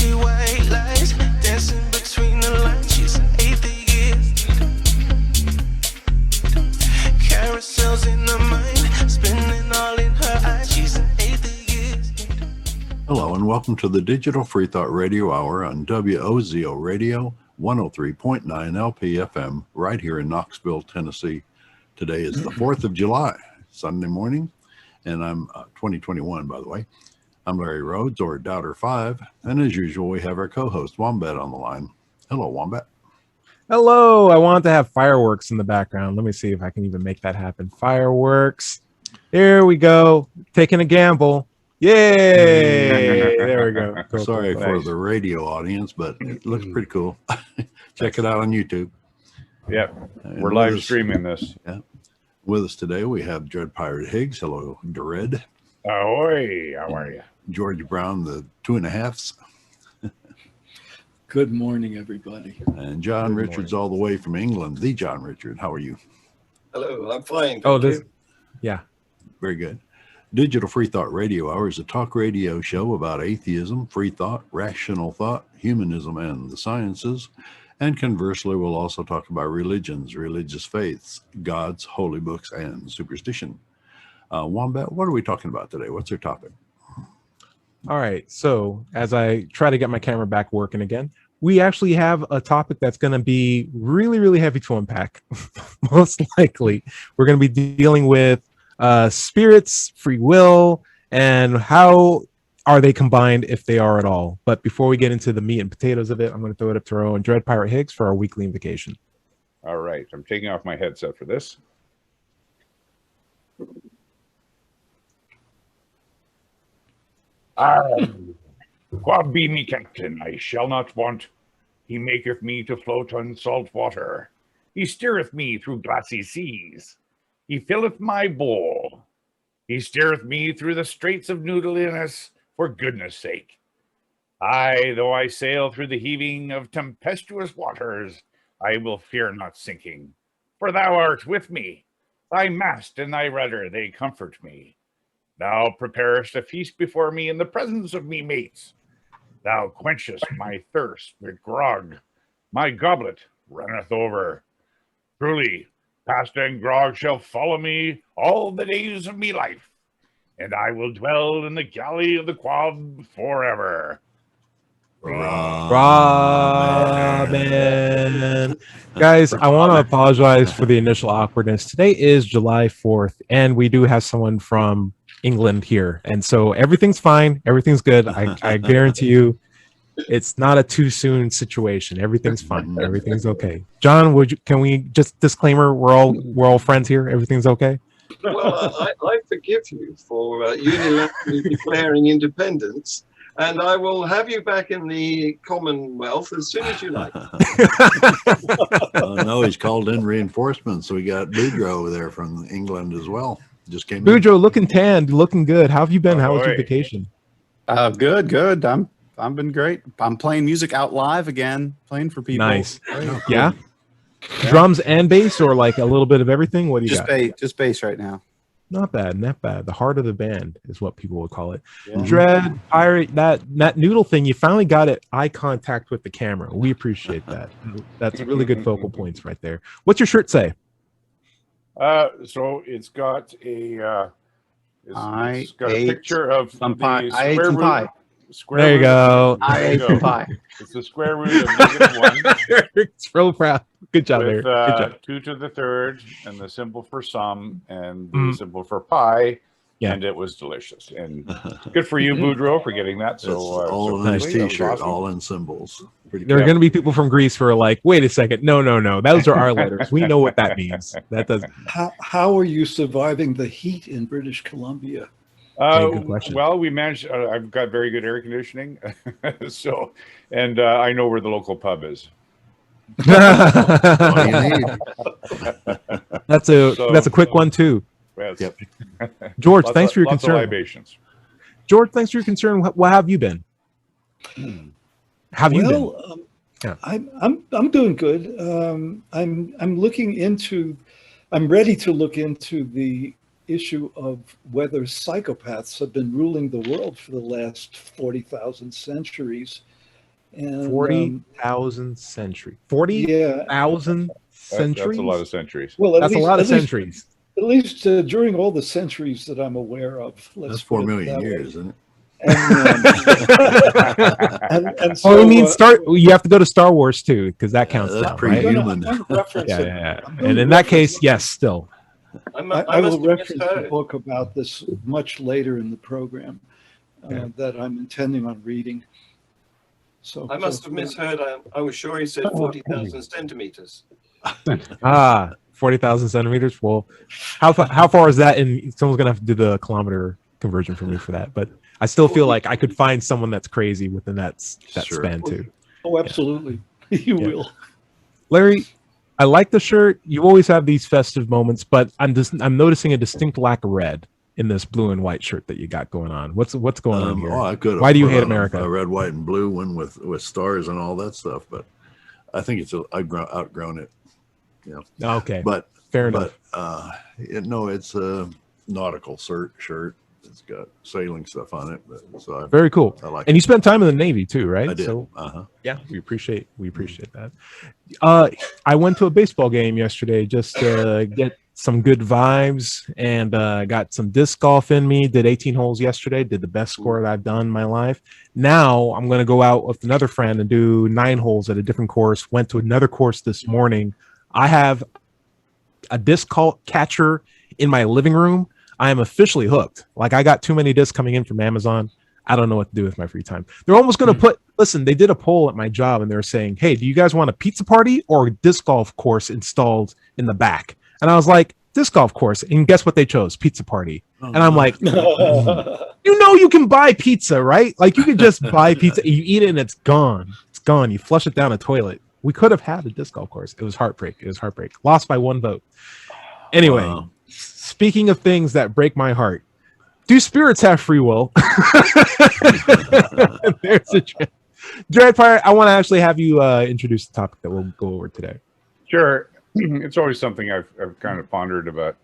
see white lies dancing between the lines. She's an atheist. Carousels in her mind, spinning all in her eyes. She's an atheist. Hello and welcome to the Digital Freethought Radio Hour on WOZO Radio 103.9 LPFM right here in Knoxville, Tennessee. Today is the 4th of July, Sunday morning, and I'm 2021, by the way. I'm Larry Rhodes, or Doubter5, and as usual, we have our co-host, Wombat, on the line. Hello, Wombat. Hello. I want to have fireworks in the background. Let me see if I can even make that happen. Fireworks. Here we go. Taking a gamble. Yay! There we go. Cool, Sorry cool. for Nice. the radio audience, but it looks pretty cool. Check it out on YouTube. Yep, And we're with live us- streaming this. Yeah. With us today, we have Dread Pirate Higgs. Hello, Dread. Ahoy, how are you? George Brown, the 2.5s. Good morning, everybody. And John Richards, all the way from England. The John Richard. How are you? Hello, I'm fine. Oh, thank this. you. Yeah. Very good. Digital Freethought Radio Hour is a talk radio show about atheism, free thought, rational thought, humanism, and the sciences. And conversely, we'll also talk about religions, religious faiths, gods, holy books, and superstition. Wombat, what are we talking about today? What's our topic? All right. So as I try to get my camera back working again, we actually have a topic that's going to be really, really heavy to unpack. Most likely, we're going to be dealing with spirits, free will, and how are they combined, if they are at all. But before we get into the meat and potatoes of it, I'm going to throw it up to our own Dread Pirate Higgs for our weekly invocation. All right, I'm taking off my headset for this. God be me captain, I shall not want. He maketh me to float on salt water. He steereth me through glassy seas. He filleth my bowl. He steereth me through the straits of noodliness for goodness sake. Aye, though I sail through the heaving of tempestuous waters, I will fear not sinking. For thou art with me. Thy mast and thy rudder, they comfort me. Thou preparest a feast before me in the presence of me mates. Thou quenchest my thirst with grog. My goblet runneth over. Truly, pasta and grog shall follow me all the days of me life, and I will dwell in the galley of the quab forever. Robin. Guys, I want to apologize for the initial awkwardness. Today is July 4th, and we do have someone from England here. And so everything's fine. Everything's good. I guarantee you it's not a too soon situation. Everything's fine. Everything's okay. John, can we just disclaimer, we're all friends here. Everything's okay? Well, I forgive you for unilaterally declaring independence, and I will have you back in the Commonwealth as soon as you like. No, he's called in reinforcements. So we got Boudreaux over there from England as well. Just came in. Boudreaux, looking tanned, looking good. How have you been? How was your Ahoy. vacation? Good. I've been great. I'm playing music out live again, playing for people. Nice. Oh, cool. Yeah? Drums and bass, or like a little bit of everything? What do you got? Just bass right now. Not bad, not bad. The heart of the band is what people would call it. Yeah. Dread, Pirate, that noodle thing, you finally got it eye contact with the camera. We appreciate that. That's really good focal points right there. What's your shirt say? So it's got a it's got a picture of some the pie. I ate square some root. pie. Square There you root go. I There ate you some go. pie. It's the square root of -1 It's real proud. Good job there. with Good job. 2 to the third and the symbol for sum and the Mhm. symbol for pi. Yeah. And it was delicious. And good for you, Boudreaux, for getting that. That's So all so a nice quickly. That was t-shirt, awesome. all in symbols. Pretty There are cool. going to be people from Greece who are like, wait a second. No. Those are our letters. We know what that means. That doesn't. How are you surviving the heat in British Columbia? Good question. Well, we managed. I've got very good air conditioning, so, and I know where the local pub is. All you need. That's a quick one too. Yes. Yep. George, thanks for your lots of concern. libations. George, thanks for your concern. What have you been? Have you been? Well, Yeah. I'm doing good. I'm looking into. I'm ready to look into the issue of whether psychopaths have been ruling the world for the last 40,000 centuries. And 40,000 centuries. 40,000 centuries? That's a lot of centuries. Well, That's a lot of centuries. At least during all the centuries that I'm aware of. That's 4 million years, isn't it? And so, Oh, you mean you have to go to Star Wars too, because that counts that's down, pretty right? human. Yeah. And in that case, yes, still. I will reference the book about this much later in the program that I'm intending on reading. So I must have misheard. I was sure he said 40,000 centimeters. 40,000 centimeters. Well, how far is that? And someone's gonna have to do the kilometer conversion for me for that. But I still feel like I could find someone that's crazy within that Sure. span too. Oh, absolutely. You will. Larry, I like the shirt. You always have these festive moments, but I'm noticing a distinct lack of red in this blue and white shirt that you got going on. What's going on here? I could. Why do you hate America? A red, white, and blue one with stars and all that stuff, but I think I've outgrown it. Yeah. Okay. But fair enough. It's a nautical shirt. It's got sailing stuff on it. Very cool. I like and you spent time in the Navy too, right? I did. So, yeah, we appreciate that. I went to a baseball game yesterday just to get some good vibes, and got some disc golf in me. Did 18 holes yesterday. Did the best score that I've done in my life. Now I'm going to go out with another friend and do 9 holes at a different course. Went to another course this morning. I have a disc catcher in my living room. I am officially hooked. Like, I got too many discs coming in from Amazon. I don't know what to do with my free time. They're almost going to listen, they did a poll at my job and they were saying, hey, do you guys want a pizza party or a disc golf course installed in the back? And I was like, disc golf course. And guess what they chose? Pizza party. And I'm like, you can buy pizza, right? Like, you can just buy pizza, you eat it and it's gone. It's gone. You flush it down a toilet. We could have had a disc golf course. It was heartbreak. Lost by 1 vote. Anyway, speaking of things that break my heart, do spirits have free will? There's a Dread Pirate, I want to actually have you introduce the topic that we'll go over today. Sure. It's always something I've kind of pondered about.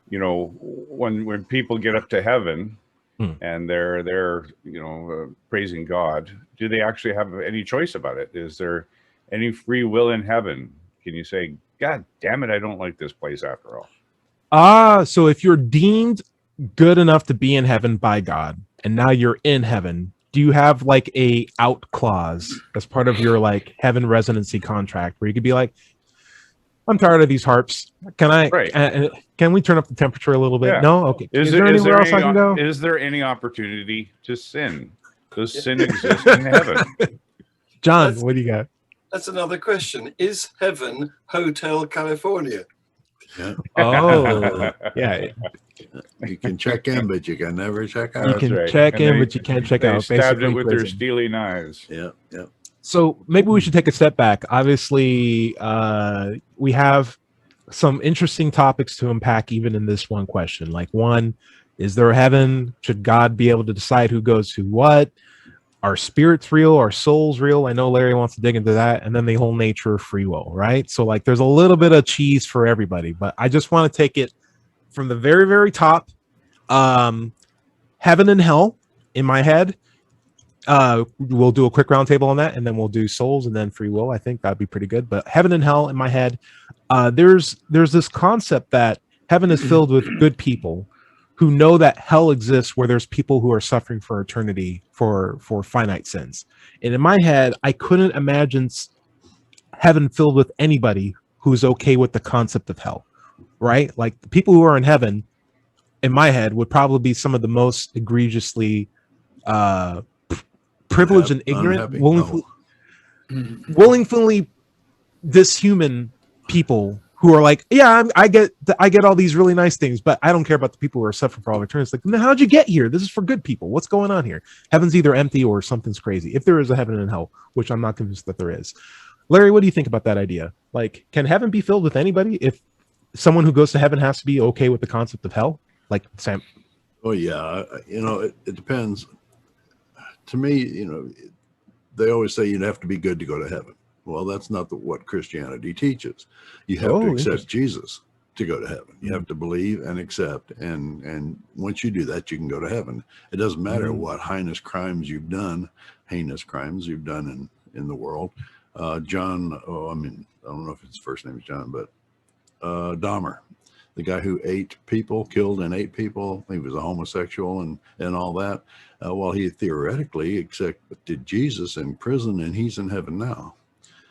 You know, when people get up to heaven and they're praising God, do they actually have any choice about it? Is there any free will in heaven? Can you say, God damn it, I don't like this place after all? So if you're deemed good enough to be in heaven by God, and now you're in heaven, do you have like a out clause as part of your like heaven residency contract where you could be like, I'm tired of these harps. Can we turn up the temperature a little bit? Yeah. No? Okay. Is there anywhere else I can go? Is there any opportunity to sin? Does sin exist in heaven? John, what do you got? That's another question. Is heaven Hotel California? Yeah. Oh, yeah. You can check in, but you can never check out. You can check in, but you can't check out. They stabbed it Basically with their prison. steely knives. Yeah. So maybe we should take a step back. Obviously, we have some interesting topics to unpack even in this one question. Like, one, is there a heaven? Should God be able to decide who goes to what? Are spirits real? Are souls real? I know Larry wants to dig into that. And then the whole nature of free will, right? So like there's a little bit of cheese for everybody, but I just want to take it from the very, very top. Heaven and hell in my head. We'll do a quick roundtable on that, and then we'll do souls and then free will. I think that'd be pretty good. But heaven and hell in my head, there's this concept that heaven is filled with good people who know that hell exists, where there's people who are suffering for eternity for finite sins. And in my head, I couldn't imagine heaven filled with anybody who's okay with the concept of hell, right? Like the people who are in heaven, in my head, would probably be some of the most egregiously privileged and ignorant, willingly dishuman people who are like, yeah, I get all these really nice things, but I don't care about the people who are suffering for all eternity. It's like, how'd you get here? This is for good people. What's going on here? Heaven's either empty or something's crazy. If there is a heaven and hell, which I'm not convinced that there is. Larry, what do you think about that idea? Like, can heaven be filled with anybody if someone who goes to heaven has to be okay with the concept of hell? Like, Sam? Oh, yeah. It depends. To me, they always say you'd have to be good to go to heaven. Well, that's not what Christianity teaches. You have to accept Jesus to go to heaven. You have to believe and accept. And once you do that, you can go to heaven. It doesn't matter what heinous crimes you've done in in the world. John, I don't know if his first name is John, but Dahmer, the guy who killed and ate people. He was a homosexual and all that. Well, he theoretically accepted Jesus in prison, and he's in heaven now.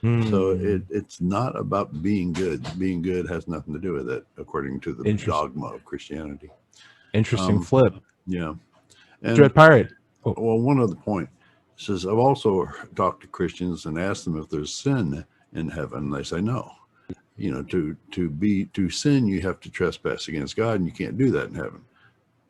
So it's not about being good. Being good has nothing to do with it, according to the dogma of Christianity. Interesting flip. Yeah. And, Dread Pirate. Well, one other point says, I've also talked to Christians and asked them if there's sin in heaven. They say no. You know, to sin, you have to trespass against God, and you can't do that in heaven.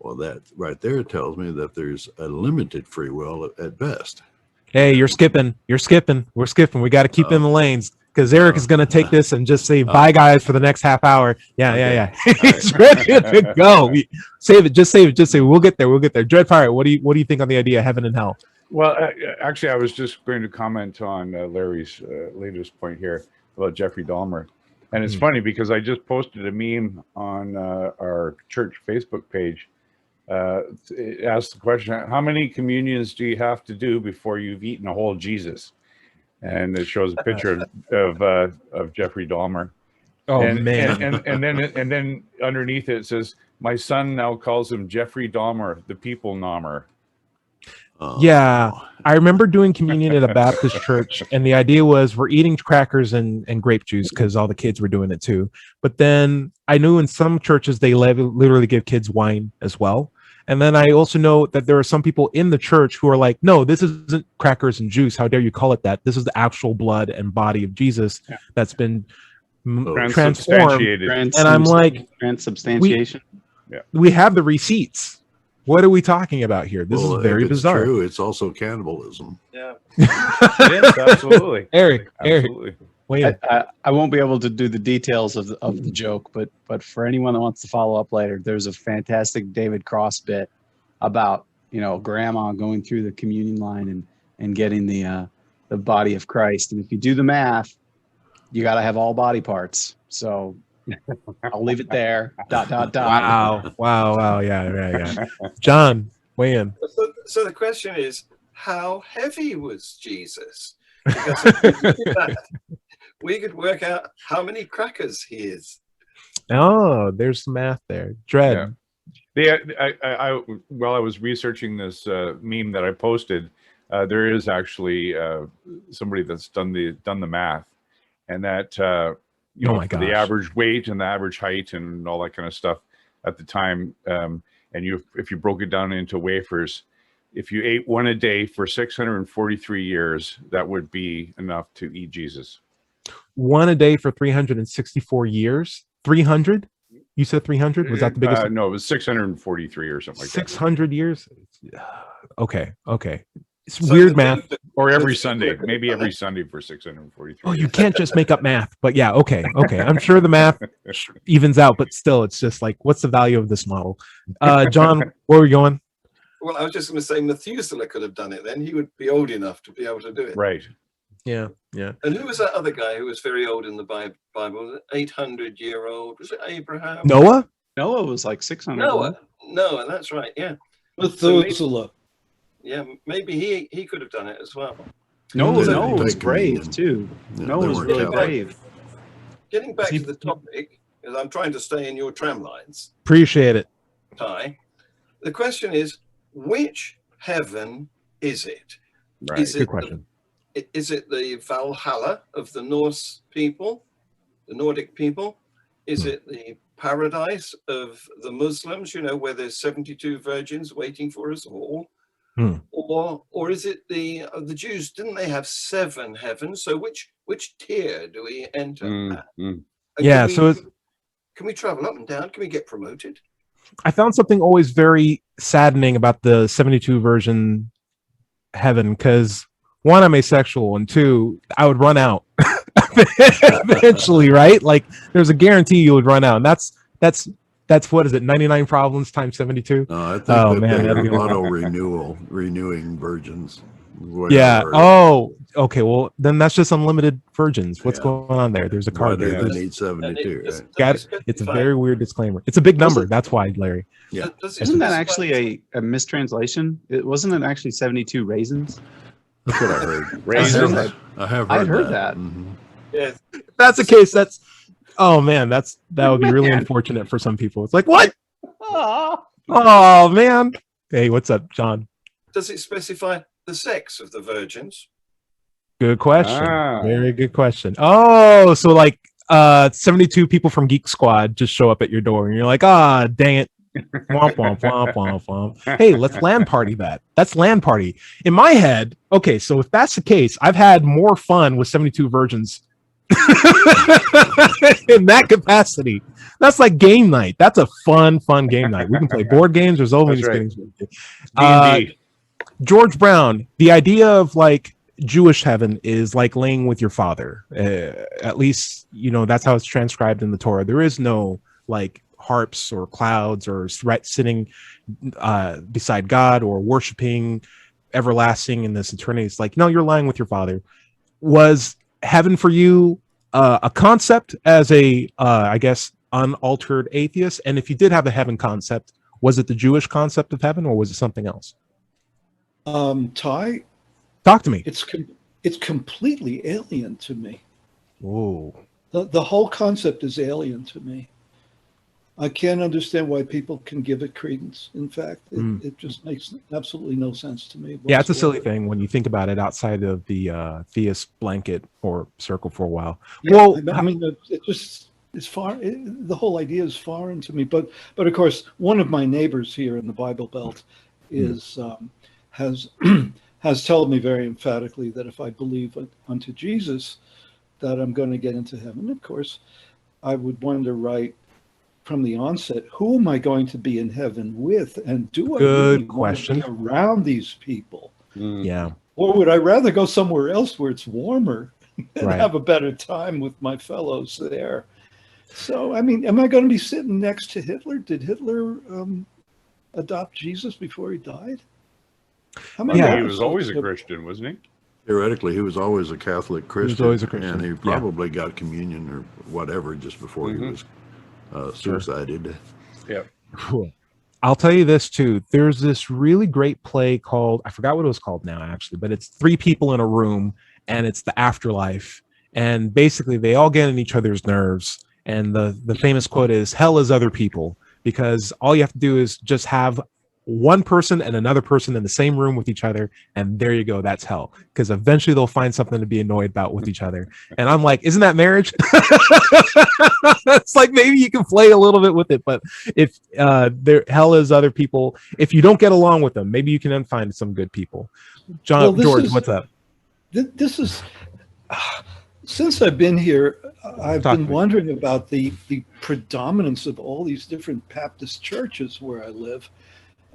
Well, that right there tells me that there's a limited free will at best. Hey, you're skipping. We're skipping. We got to keep in the lanes, because Eric is going to take this and just say bye, guys, for the next half hour. Yeah. He's ready to go. Save it. Just save it. We'll get there. Dread Pirate, what do you think on the idea of heaven and hell? Well, actually, I was just going to comment on Larry's latest point here about Jeffrey Dahmer. And it's funny because I just posted a meme on our church Facebook page. It asked the question, how many communions do you have to do before you've eaten a whole Jesus? And it shows a picture of Jeffrey Dahmer. Oh, man. And then underneath it says, my son now calls him Jeffrey Dahmer, the people Dahmer. Yeah, I remember doing communion at a Baptist church, and the idea was we're eating crackers and grape juice because all the kids were doing it too. But then I knew in some churches they literally give kids wine as well. And then I also know that there are some people in the church who are like, no, this isn't crackers and juice. How dare you call it that? This is the actual blood and body of Jesus that's been transformed. And I'm like, transubstantiation. We have the receipts. What are we talking about here? This is very bizarre. True. It's also cannibalism. Yeah. Yes, absolutely. Eric, Wait. I won't be able to do the details of the joke, but for anyone that wants to follow up later, there's a fantastic David Cross bit about, grandma going through the communion line and getting the body of Christ. And if you do the math, you got to have all body parts. So I'll leave it there. ... Wow. Yeah. John, weigh in. So the question is, how heavy was Jesus? Because if we do that, we could work out how many crackers he is. Oh, there's some math there. Dread. Yeah. While I was researching this meme that I posted, there is actually somebody that's done the math, and that the average weight and the average height and all that kind of stuff at the time, and if you broke it down into wafers, if you ate one a day for 643 years, that would be enough to eat Jesus. One a day for 364 years? 300? You said 300? Was that the biggest? No, it was 643 or something like 600 years? Okay. It's weird math. Or every Sunday, maybe every Sunday for 643. Oh, you can't just make up math. But yeah, okay. I'm sure the math evens out, but still, it's just like, what's the value of this model? John, where are we going? Well, I was just going to say Methuselah could have done it then. He would be old enough to be able to do it. Right. Yeah. And who was that other guy who was very old in the Bible? 800-year-old? Was it Abraham? Noah was like 600. Noah, that's right. Yeah. Methuselah. Yeah, maybe he could have done it as well. Noah was brave too. Noah was really brave. Getting back to the topic, because I'm trying to stay in your tram lines. Appreciate it. Ty, the question is, which heaven is it? Right. Good question. Is it the Valhalla of the Norse people, the Nordic people? Is it the paradise of the Muslims, where there's 72 virgins waiting for us all? Or is it the Jews? Didn't they have 7 heavens? So which tier do we enter at? Yeah, can we travel up and down? Can we get promoted? I found something always very saddening about the 72 version heaven, because 1, I'm asexual, and 2, I would run out eventually, right? Like there's a guarantee you would run out, and that's what is it? 99 problems times 72. I think renewing virgins. Yeah. Oh, okay. Well, then that's just unlimited virgins. What's going on there? There's a card there. They need 72. Right? Got it. It's a very weird disclaimer. It's a big number. That's why, Larry. Yeah. Isn't that actually a mistranslation? Wasn't it actually 72 raisins? That's what I heard. Raisins. I have I'd heard heard that. Mhm. Yeah. If that's the case, oh man, that would be really unfortunate for some people. It's like, what? Oh man. Hey, what's up, John? Does it specify the sex of the virgins? Good question. Ah. Very good question. Oh, so like 72 people from Geek Squad just show up at your door and you're like, dang it. Womp, womp, womp, womp, womp. Hey, let's LAN party that. That's LAN party. In my head, okay, so if that's the case, I've had more fun with 72 virgins in that capacity. That's like game night. That's a fun game night. We can play board games. There's so many things. D&D. George Brown, the idea of like Jewish heaven is like laying with your father. At least, that's how it's transcribed in the Torah. There is no like harps or clouds or sitting beside God or worshiping everlasting in this eternity. It's like, no, you're lying with your father. Was heaven for you a concept as a, I guess, unaltered atheist? And if you did have a heaven concept, was it the Jewish concept of heaven or was it something else? Ty, talk to me. It's completely alien to me. Whoa. The whole concept is alien to me. I can't understand why people can give it credence. In fact, it just makes absolutely no sense to me whatsoever. Yeah, it's a silly thing when you think about it outside of the theist blanket or circle for a while. Yeah, well, I mean, it just is far. The whole idea is foreign to me. But of course, one of my neighbors here in the Bible Belt is has told me very emphatically that if I believe unto Jesus, that I'm going to get into heaven. Of course, I would wonder right from the onset, who am I going to be in heaven with? And do I really want to be around these people? Yeah. Or would I rather go somewhere else where it's warmer and Right. have a better time with my fellows there? So, I mean, am I going to be sitting next to Hitler? Did Hitler adopt Jesus before he died? Yeah. He was always a Christian, wasn't he? Theoretically, he was always a Catholic Christian. always a Christian, And he yeah. probably got communion or whatever just before he was suicided. Yeah. Cool. I'll tell you this too. There's this really great play called, I forgot what it was called now actually, but it's 3 people in a room and it's the afterlife. And basically they all get in each other's nerves. And the famous quote is, hell is other people, because all you have to do is just have one person and another person in the same room with each other, and there you go, that's hell, because eventually they'll find something to be annoyed about with each other. And I'm like, isn't that marriage? It's like maybe you can play a little bit with it, but if hell is other people, if you don't get along with them, maybe you can then find some good people. George, what's up? This is since I've been here, I've been wondering about the predominance of all these different Baptist churches where I live.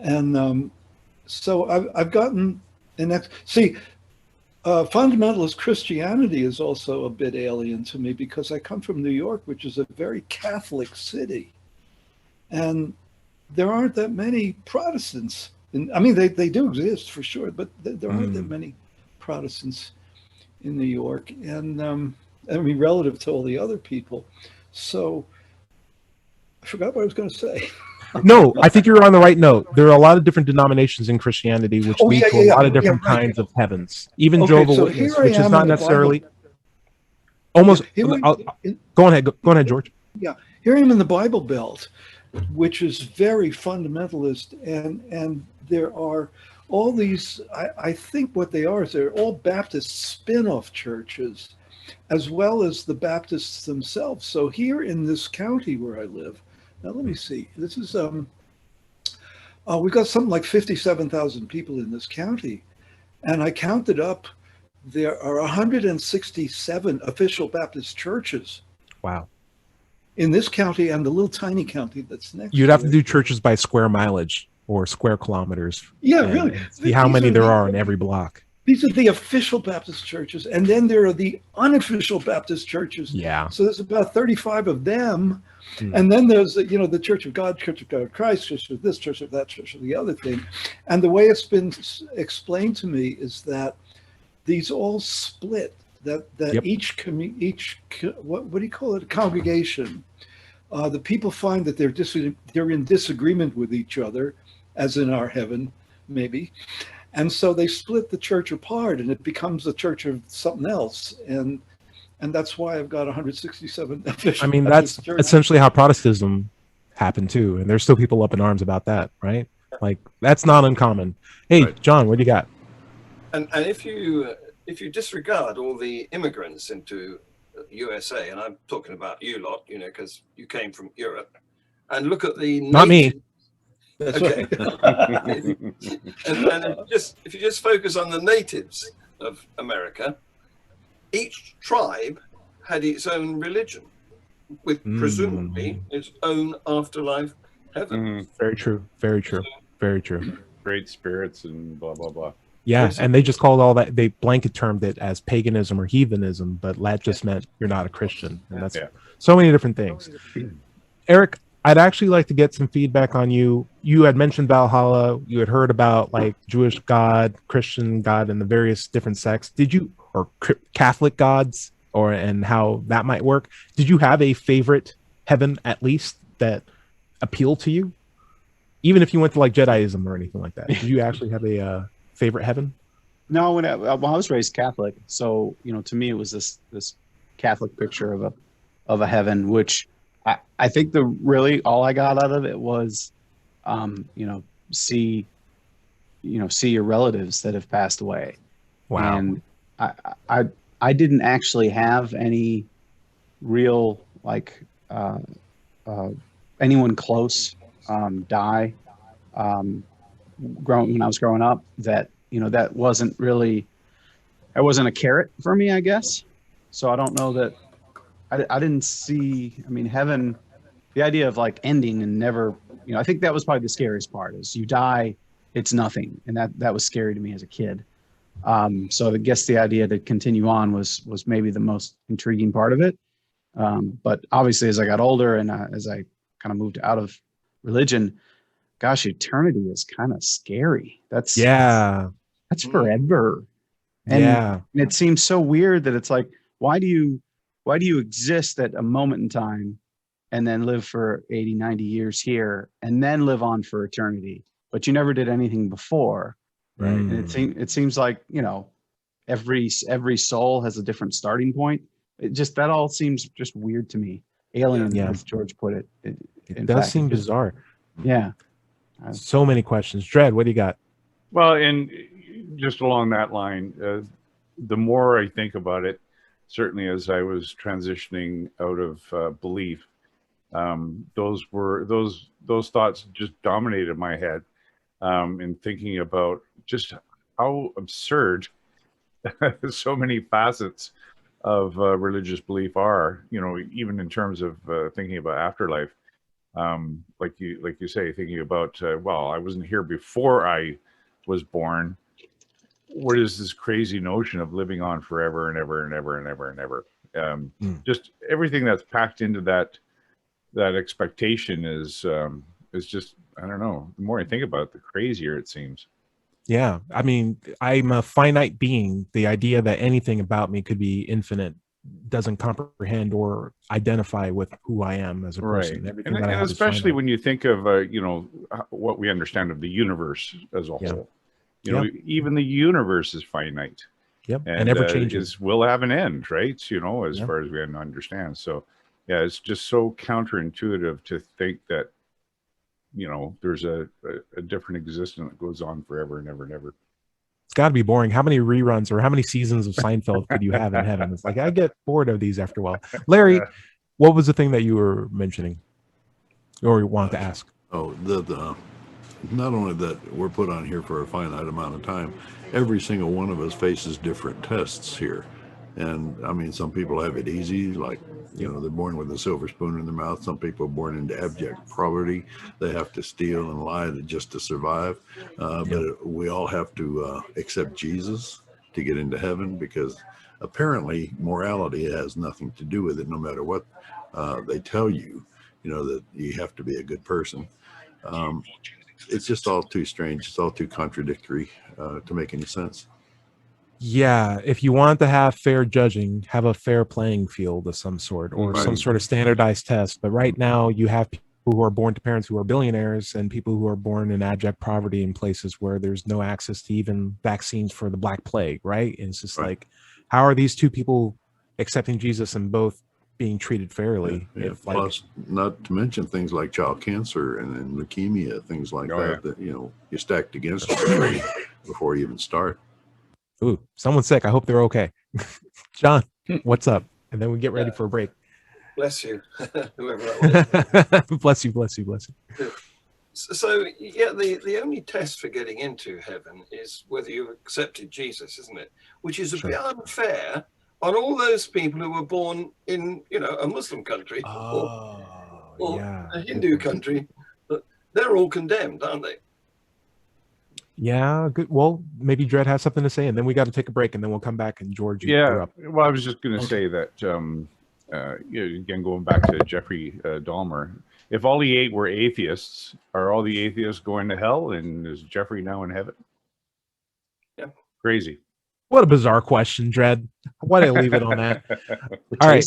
And so I've gotten fundamentalist Christianity is also a bit alien to me because I come from New York, which is a very Catholic city. And there aren't that many Protestants. I mean, they do exist for sure, but there aren't that many Protestants in New York. And I mean, relative to all the other people. So I forgot what I was going to say. No, I think you're on the right note. There are a lot of different denominations in Christianity which lead to a lot of different kinds of heavens. Even Jehovah's Witness, which is not necessarily almost. Go ahead, George. Yeah, here I am in the Bible Belt, which is very fundamentalist, and there are all these. I think what they are is they're all Baptist spin-off churches, as well as the Baptists themselves. So here in this county where I live. Now, let me see. This is, we've got something like 57,000 people in this county. And I counted up, there are 167 official Baptist churches. Wow. In this county and the little tiny county that's next You'd to have to it. do churches by square mileage or square kilometers. Yeah, really. See how many there are in every block. These are the official Baptist churches. And then there are the unofficial Baptist churches. Yeah. So there's about 35 of them. And then there's, the Church of God, Church of God of Christ, Church of this, Church of that, Church of the other thing. And the way it's been explained to me is that these all split, that Yep. each what do you call it, congregation, the people find that they're in disagreement with each other, as in our heaven, maybe. And so they split the church apart, and it becomes a church of something else. And that's why I've got 167 official. I mean, that's essentially how Protestantism happened too, and there's still people up in arms about that, right? Like, that's not uncommon. Hey, right. John, what do you got? And if you disregard all the immigrants into USA, and I'm talking about you lot, you know, because you came from Europe, and look at the not me. That's okay. right. and if you just focus on the natives of America, each tribe had its own religion, with presumably its own afterlife heaven. Very true. Very true. Very true. Great spirits and blah blah blah. Yeah, and they just called all that, they blanket termed it as paganism or heathenism, but that just meant you're not a Christian. And that's so many different things. Eric, I'd actually like to get some feedback on you. You had mentioned Valhalla. You had heard about like Jewish God, Christian God, and the various different sects. Did you, or Catholic gods, and how that might work? Did you have a favorite heaven, at least, that appealed to you? Even if you went to like Jediism or anything like that. Did you actually have a favorite heaven? No, when I was raised Catholic, so you know, to me it was this Catholic picture of a heaven, which I think really all I got out of it was, see your relatives that have passed away. Wow. And I didn't actually have any real anyone close die. When I was growing up, that that wasn't a carrot for me, I guess. So I don't know that I didn't see. I mean, heaven, the idea of like ending and never. I think that was probably the scariest part. Is you die, it's nothing, and that was scary to me as a kid. So I guess the idea to continue on was maybe the most intriguing part of it. But obviously, as I got older and as I kind of moved out of religion, gosh, eternity is kind of scary. That's forever. And it seems so weird that it's like, why do you exist at a moment in time and then live for 80, 90 years here and then live on for eternity, but you never did anything before. Right. And it seems like, every soul has a different starting point. That all seems just weird to me. Alien, as George put it. It does seem bizarre. Yeah. So many questions. Dred, what do you got? Well, and just along that line, the more I think about it, certainly as I was transitioning out of belief, those thoughts just dominated my head in thinking about just how absurd so many facets of religious belief are. Even in terms of thinking about afterlife. Like you say, thinking about, I wasn't here before I was born. What is this crazy notion of living on forever and ever and ever and ever and ever? Just everything that's packed into that expectation is just, I don't know. The more I think about it, the crazier it seems. Yeah. I mean, I'm a finite being. The idea that anything about me could be infinite doesn't comprehend or identify with who I am as a person. Right. And especially when you think of, what we understand of the universe as a whole. Even the universe is finite. Yep. And ever changes. Will have an end, right? As far as we understand. So, yeah, it's just so counterintuitive to think that, there's a different existence that goes on forever and ever and ever. It's got to be boring. How many reruns or how many seasons of Seinfeld could you have in heaven? It's like, I get bored of these after a while. Larry, what was the thing that you were mentioning or you wanted to ask? Oh, not only that we're put on here for a finite amount of time, every single one of us faces different tests here. And I mean, some people have it easy, like, they're born with a silver spoon in their mouth. Some people are born into abject poverty. They have to steal and lie just to survive. But we all have to accept Jesus to get into heaven, because apparently morality has nothing to do with it, no matter what they tell you, that you have to be a good person. It's just all too strange. It's all too contradictory to make any sense. Yeah, if you want to have fair judging, have a fair playing field of some sort, or some sort of standardized test. But right now you have who are born to parents who are billionaires and people who are born in abject poverty in places where there's no access to even vaccines for the Black Plague, right? And it's just like, how are these two people accepting Jesus and both being treated fairly? Plus, not to mention things like child cancer and leukemia, things like that you stacked against them before you even start. Ooh, someone's sick. I hope they're okay. John, what's up? And then we get ready for a break. Bless you, whoever that was. Bless you. So, yeah, the only test for getting into heaven is whether you've accepted Jesus, isn't it? Which is a bit unfair on all those people who were born in, a Muslim country or a Hindu country. They're all condemned, aren't they? Yeah, good. Well, maybe Dredd has something to say, and then we got to take a break, and then we'll come back and George. Yeah, well, I was just going to say that, again, going back to Jeffrey Dahmer, if all he ate were atheists, are all the atheists going to hell, and is Jeffrey now in heaven? Yeah. Crazy. What a bizarre question, Dredd. Why did I leave it on that? All right,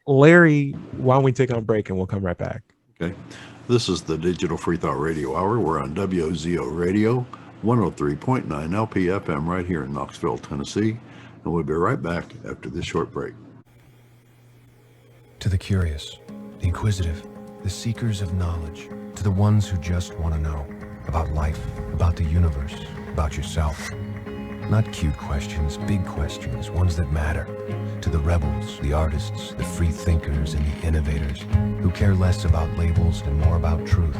Larry, why don't we take a break, and we'll come right back. Okay. This is the Digital Freethought Radio Hour. We're on WOZO Radio, 103.9 LPFM right here in Knoxville, Tennessee. And we'll be right back after this short break. To the curious, the inquisitive, the seekers of knowledge, to the ones who just want to know about life, about the universe, about yourself. Not cute questions, big questions, ones that matter. To the rebels, the artists, the free thinkers, and the innovators who care less about labels and more about truth,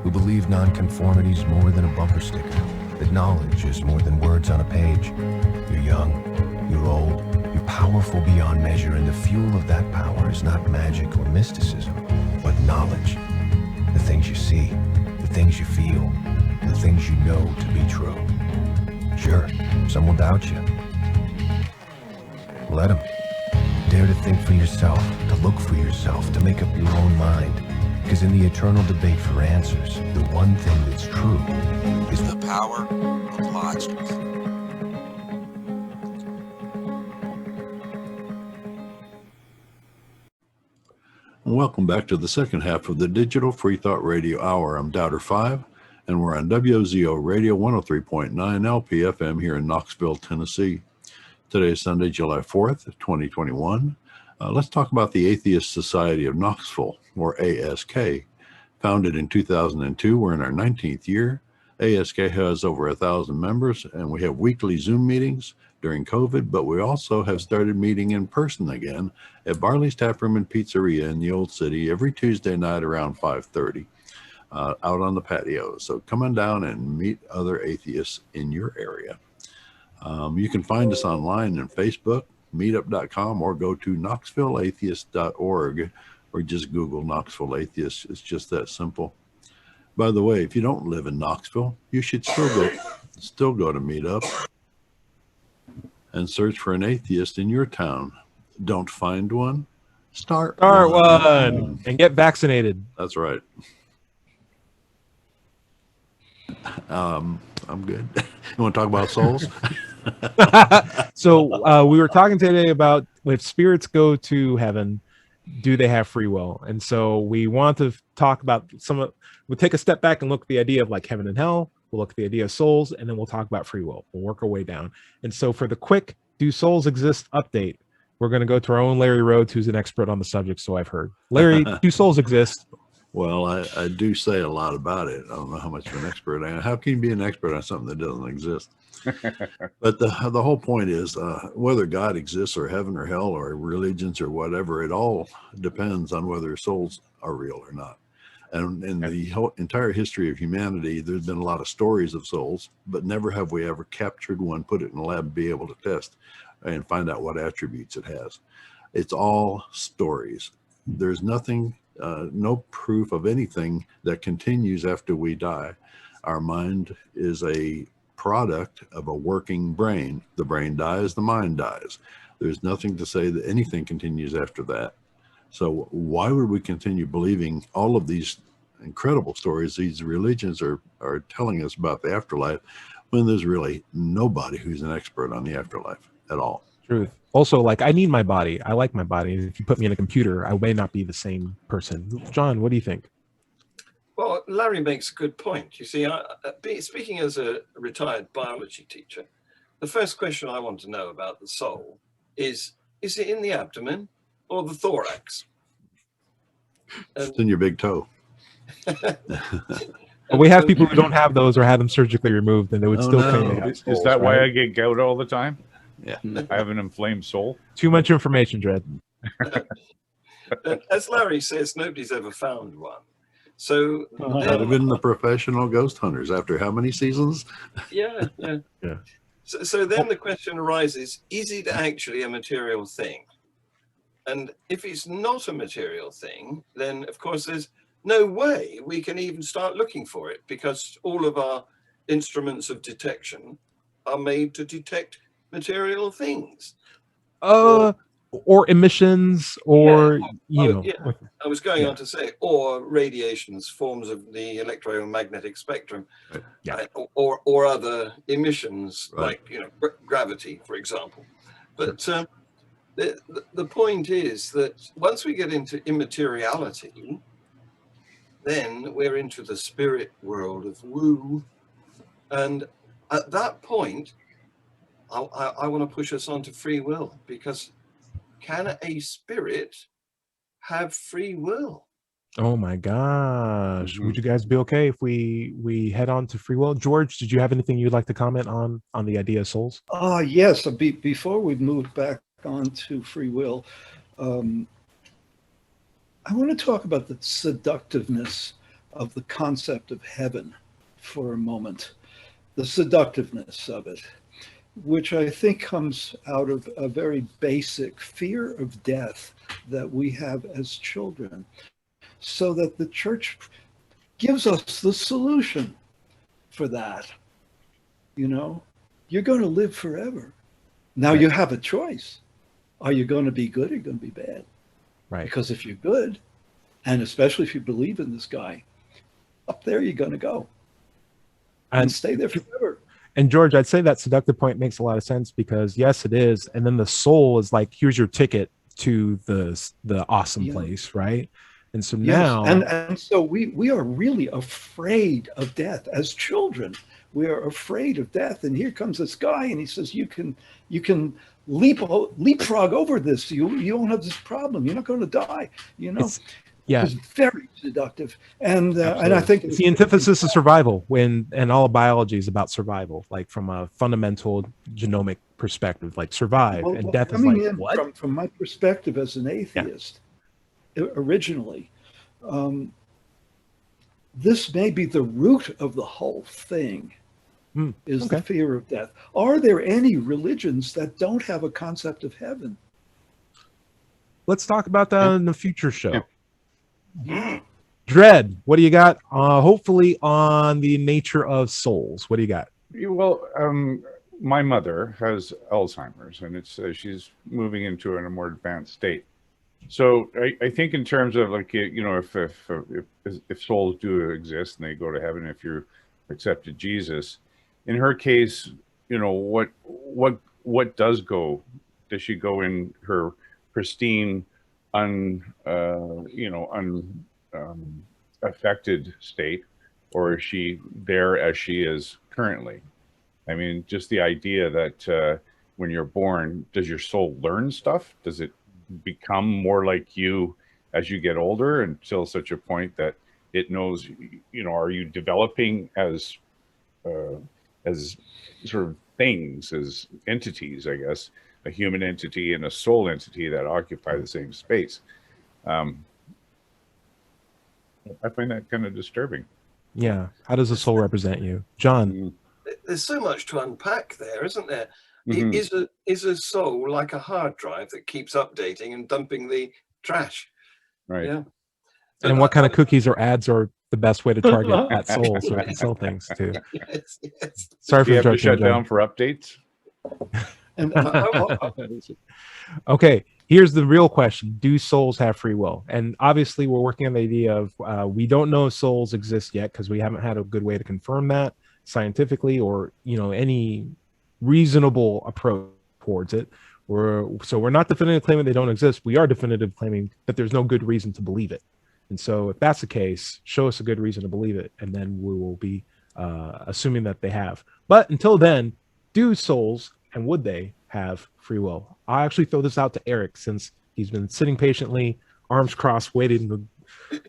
who believe nonconformity is more than a bumper sticker, that knowledge is more than words on a page. You're young, you're old, you're powerful beyond measure, and the fuel of that power is not magic or mysticism, but knowledge. The things you see, the things you feel, the things you know to be true. Sure, some will doubt you. Let them. Dare to think for yourself, to look for yourself, to make up your own mind. Because in the eternal debate for answers, the one thing that's true is the power of logic. Welcome back to the second half of the Digital Freethought Radio Hour. I'm Doubter 5, and we're on WOZO Radio 103.9 LPFM here in Knoxville, Tennessee. Today is Sunday, July 4th, 2021. Let's talk about the Atheist Society of Knoxville, or ASK. Founded in 2002, we're in our 19th year. ASK has over 1,000 members, and we have weekly Zoom meetings during COVID, but we also have started meeting in person again at Barley's Tap Room and Pizzeria in the Old City every Tuesday night around 5:30 out on the patio. So come on down and meet other atheists in your area. You can find us online on Facebook, meetup.com, or go to knoxvilleatheist.org, or just Google Knoxville Atheist. It's just that simple. By the way, if you don't live in Knoxville, you should still go to Meetup and search for an atheist in your town. Don't find one? Start one and get vaccinated. That's right. I'm good. You want to talk about souls? So we were talking today about if spirits go to heaven, do they have free will? And so we want to talk about we'll take a step back and look at the idea of like heaven and hell. We'll look at the idea of souls, and then we'll talk about free will. We'll work our way down. And so for the quick do souls exist update, we're going to go to our own Larry Rhodes, who's an expert on the subject, so I've heard. Larry, do souls exist? Well, I do say a lot about it. I don't know how much of an expert I am. How can you be an expert on something that doesn't exist? But the whole point is whether God exists or heaven or hell or religions or whatever, it all depends on whether souls are real or not. And in the whole entire history of humanity, there's been a lot of stories of souls, but never have we ever captured one, put it in a lab, and be able to test and find out what attributes it has. It's all stories. There's nothing, no proof of anything that continues after we die. Our mind is a product of a working brain. The brain dies, the mind dies. There's nothing to say that anything continues after that. So why would we continue believing all of these incredible stories these religions are telling us about the afterlife when there's really nobody who's an expert on the afterlife at all? Truth. Also, like, I need my body. I like my body. If you put me in a computer, I may not be the same person. John, what do you think? Well, Larry makes a good point. You see, speaking as a retired biology teacher, the first question I want to know about the soul is it in the abdomen or the thorax? It's in your big toe. But we have people who don't have those or have them surgically removed, and they would still claim they have Is souls, that why right? I get gout all the time? Yeah. I have an inflamed soul. Too much information, Dredd. As Larry says, nobody's ever found one. So That have been the professional ghost hunters after how many seasons? yeah. Yeah. So then the question arises, is it actually a material thing? And if it's not a material thing, then of course there's no way we can even start looking for it, because all of our instruments of detection are made to detect material things. Or emissions, or I was going on to say, or radiations, forms of the electromagnetic spectrum, or other emissions, like gravity, for example. But the point is that once we get into immateriality, then we're into the spirit world of woo, and at that point, I want to push us onto free will, because can a spirit have free will? Oh my gosh. Would you guys be okay if we head on to free will? George, did you have anything you'd like to comment on the idea of souls? Yes. Before we move back on to free will, I want to talk about the seductiveness of the concept of heaven for a moment. The seductiveness of it, which I think comes out of a very basic fear of death that we have as children, so that the church gives us the solution for that. You're going to live forever. Now you have a choice. Are you going to be good or are you going to be bad? Right. Because if you're good, and especially if you believe in this guy, up there you're going to go and stay there forever. And George, I'd say that seductive point makes a lot of sense, because yes, it is. And then the soul is like, here's your ticket to the awesome place, right? And so now, and so we are really afraid of death as children. We are afraid of death, and here comes this guy, and he says, you can leapfrog over this. You won't have this problem. You're not going to die. It's very seductive, and I think it's the antithesis of survival, and all of biology is about survival, like from a fundamental genomic perspective, like survive, and death is like what? From my perspective as an atheist, originally, this may be the root of the whole thing. Is the fear of death. Are there any religions that don't have a concept of heaven? Let's talk about that in the future show. Dredd, what do you got? Hopefully on the nature of souls. What do you got? Well, my mother has Alzheimer's, and she's moving into a more advanced state. So I think in terms of like, if souls do exist and they go to heaven, if you accepted Jesus, in her case, what does go? Does she go in her pristine, affected state, or is she there as she is currently? I mean, just the idea that when you're born, does your soul learn stuff? Does it become more like you as you get older, until such a point that it knows, are you developing as sort of things, as entities, I guess, a human entity and a soul entity that occupy the same space? I find that kind of disturbing. Yeah. How does the soul represent you? John? There's so much to unpack there, isn't there? Mm-hmm. Is a soul like a hard drive that keeps updating and dumping the trash? Right. Yeah. And what kind of cookies or ads are the best way to target at souls so we can sell things too? Yes. Sorry for you have to shut John. down for updates. Okay, here's the real question: do souls have free will? And obviously, we're working on the idea of we don't know if souls exist yet, because we haven't had a good way to confirm that scientifically, or any reasonable approach towards it. We're not definitively claiming they don't exist. We are definitively claiming that there's no good reason to believe it. And so if that's the case, show us a good reason to believe it, and then we will be assuming that they have. But until then, do souls, and would they, have free will? I'll actually throw this out to Eric, since he's been sitting patiently, arms crossed, waiting to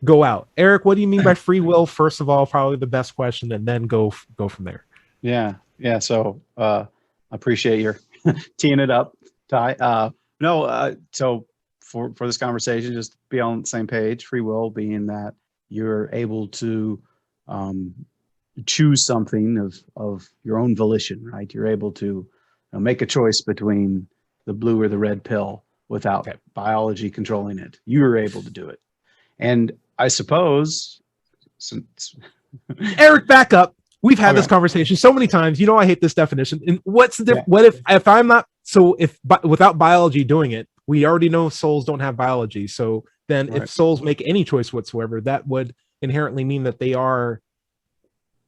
go out. Eric, what do you mean by free will? First of all, probably the best question, and then go from there. Yeah. So I appreciate your teeing it up, Ty. So for this conversation, just be on the same page. Free will being that you're able to choose something of your own volition, right? You're able to make a choice between the blue or the red pill without biology controlling it. You're able to do it. And I suppose, since Eric, back up. We've had this conversation so many times. You know, I hate this definition. And what's the what if I'm not, so if without biology doing it, we already know souls don't have biology. So then if souls make any choice whatsoever, that would inherently mean that they are,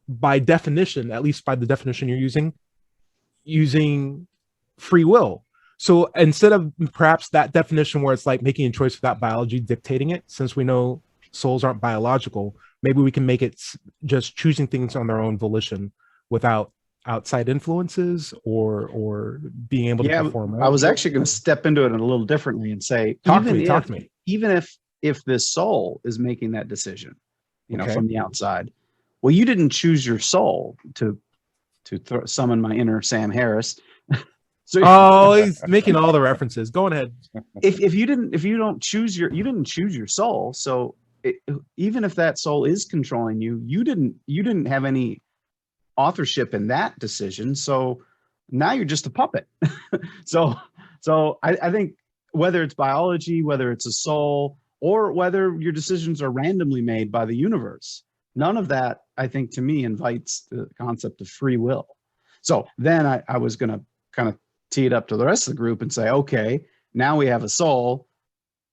by definition, at least by the definition you're using free will. So instead of perhaps that definition where it's like making a choice without biology dictating it, since we know souls aren't biological, maybe we can make it just choosing things on their own volition without outside influences or being able to perform. I was actually going to step into it a little differently and say, talk to me. Even if this soul is making that decision, from the outside, well, you didn't choose your soul to summon my inner Sam Harris. So he's making all the references. Go ahead. If you didn't choose your soul. So even if that soul is controlling you, you didn't have any authorship in that decision. So now you're just a puppet. So I think whether it's biology, whether it's a soul, or whether your decisions are randomly made by the universe, none of that, I think, to me, invites the concept of free will. So then I was going to kind of tee it up to the rest of the group and say, okay, now we have a soul.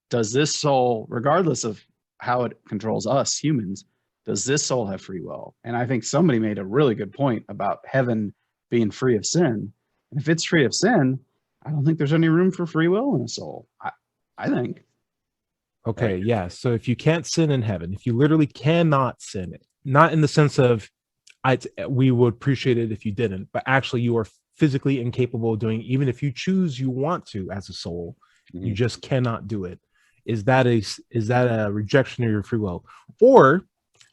Does this soul, regardless of how it controls us humans, does this soul have free will? And I think somebody made a really good point about heaven being free of sin. And if it's free of sin, I don't think there's any room for free will in a soul. I think. Okay, yeah. So if you can't sin in heaven, if you literally cannot sin, not in the sense of we would appreciate it if you didn't, but actually you are physically incapable of doing, even if you choose you want to as a soul, you just cannot do it. Is that a rejection of your free will? Or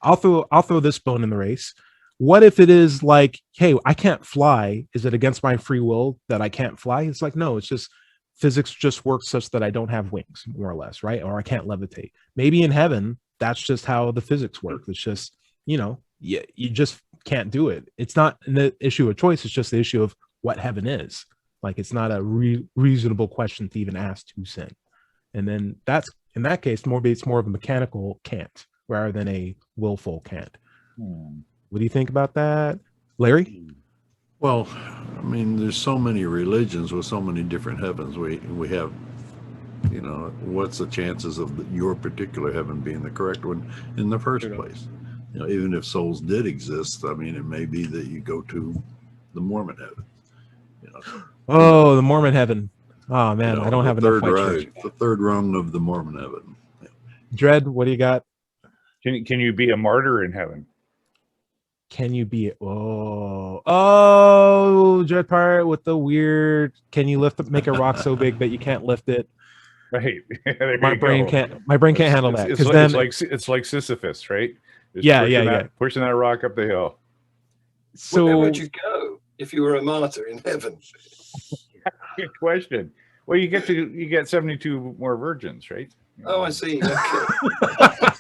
I'll throw this bone in the race. What if it is like, hey, I can't fly. Is it against my free will that I can't fly? It's like, no, it's just physics just works such that I don't have wings, more or less, right? Or I can't levitate. Maybe in heaven, that's just how the physics work. It's just, you just can't do it. It's not the issue of choice. It's just the issue of what heaven is. Like, it's not a reasonable question to even ask to sin. And then that's, in that case, it's more of a mechanical can't rather than a willful can't. What do you think about that, Larry? Well, I mean, there's so many religions with so many different heavens. We have, what's the chances of your particular heaven being the correct one in the first place? Even if souls did exist, I mean, it may be that you go to the Mormon heaven. Oh, the Mormon heaven. Oh man, I don't have enough white church. The third rung of the Mormon heaven. Dread, what do you got? Can you be a martyr in heaven? Can you be Dread Pirate with the weird, can you make a rock so big that you can't lift it? Right. My brain can't handle that. It's like Sisyphus, right? Pushing that rock up the hill. So where would you go if you were a martyr in heaven? Good question. Well, you get 72 more virgins, right? Oh, I see. Okay.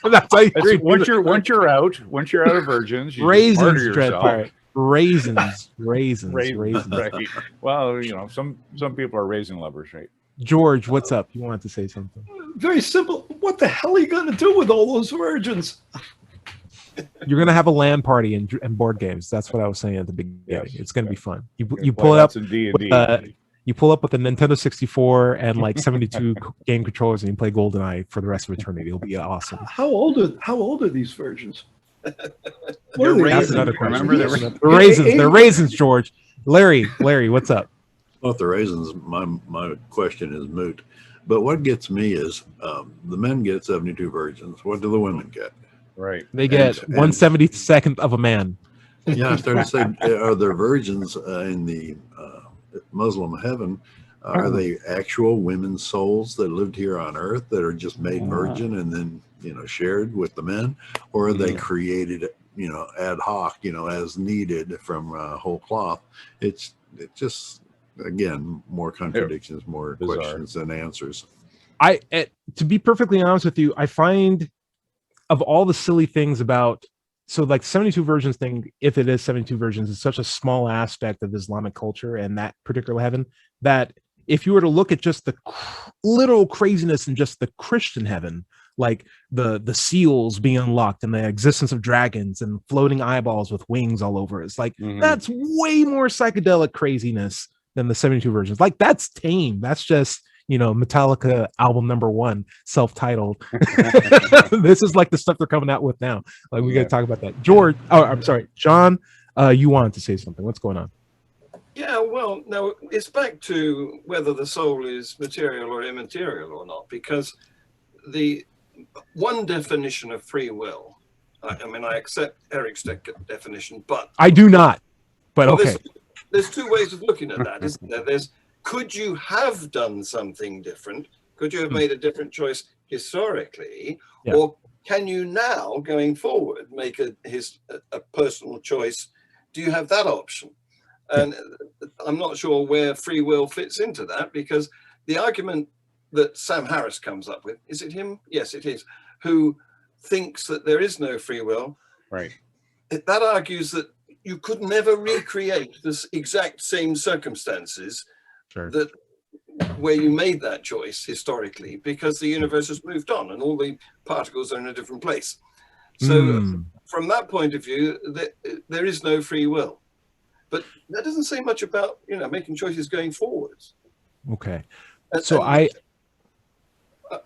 That's how you once you're out of virgins, you raisins, Dread Pirate. Raisins. Right. Well, some people are raisin lovers, right? George, what's up? You wanted to say something? Very simple. What the hell are you going to do with all those virgins? You're going to have a LAN party and board games. That's what I was saying at the beginning. Yes. It's going to be fun. You pull it up. You pull up with a Nintendo 64 and like 72 game controllers, and you play GoldenEye for the rest of eternity. It'll be awesome. How old are these virgins? That's another question. They're raisins. They're raisins, George. Larry, what's up? Well, if the raisins, my question is moot. But what gets me is the men get 72 virgins. What do the women get? Right. They get 1/72 of a man. Yeah, I started to say, are there virgins in the Muslim heaven? Are they actual women's souls that lived here on earth that are just made virgin and then, shared with the men? Or are they created, ad hoc, as needed from whole cloth? It's just, again, more contradictions, more Bizarre. questions than answers. To be perfectly honest with you, I find of all the silly things about, so like 72 virgins thing, if it is 72 virgins, it's such a small aspect of Islamic culture and that particular heaven, that if you were to look at just the little craziness in just the Christian heaven, like the seals being unlocked and the existence of dragons and floating eyeballs with wings all over, it's like, that's way more psychedelic craziness than the 72 virgins. Like, that's tame. That's just, Metallica album #1, self-titled. This is like the stuff they're coming out with now. Like, we got to talk about that. George, I'm sorry, John, you wanted to say something. What's going on? Yeah, well, no, it's back to whether the soul is material or immaterial or not, because the one definition of free will, I mean, I accept Eric's definition, but I do not, but okay. There's two ways of looking at that, isn't there? There's, could you have done something different? Could you have made a different choice historically? Yeah. Or can you now, going forward, make a personal choice? Do you have that option? And I'm not sure where free will fits into that, because the argument that Sam Harris comes up with, is it him? Yes, it is, who thinks that there is no free will. Right. That argues that you could never recreate this exact same circumstances that where you made that choice historically, because the universe has moved on and all the particles are in a different place. So from that point of view, there is no free will. But that doesn't say much about, making choices going forwards. Okay. So I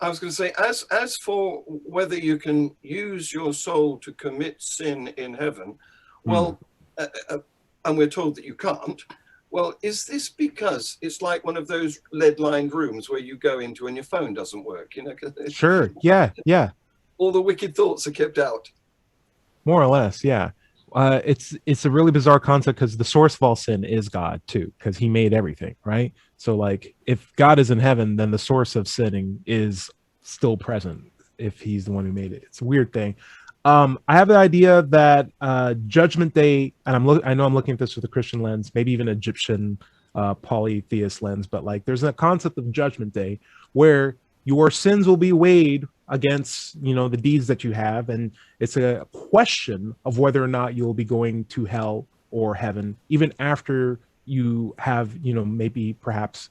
was going to say, as for whether you can use your soul to commit sin in heaven, well, and we're told that you can't. Well, is this because it's like one of those lead-lined rooms where you go into and your phone doesn't work? Sure. Yeah. All the wicked thoughts are kept out. More or less, yeah. It's a really bizarre concept, because the source of all sin is God too, because he made everything, right? So like, if God is in heaven, then the source of sinning is still present if he's the one who made it. It's a weird thing. I have the idea that Judgment Day, and I know I'm looking at this with a Christian lens, maybe even Egyptian polytheist lens, but like, there's a concept of Judgment Day where your sins will be weighed against, the deeds that you have, and it's a question of whether or not you'll be going to hell or heaven, even after you have, maybe perhaps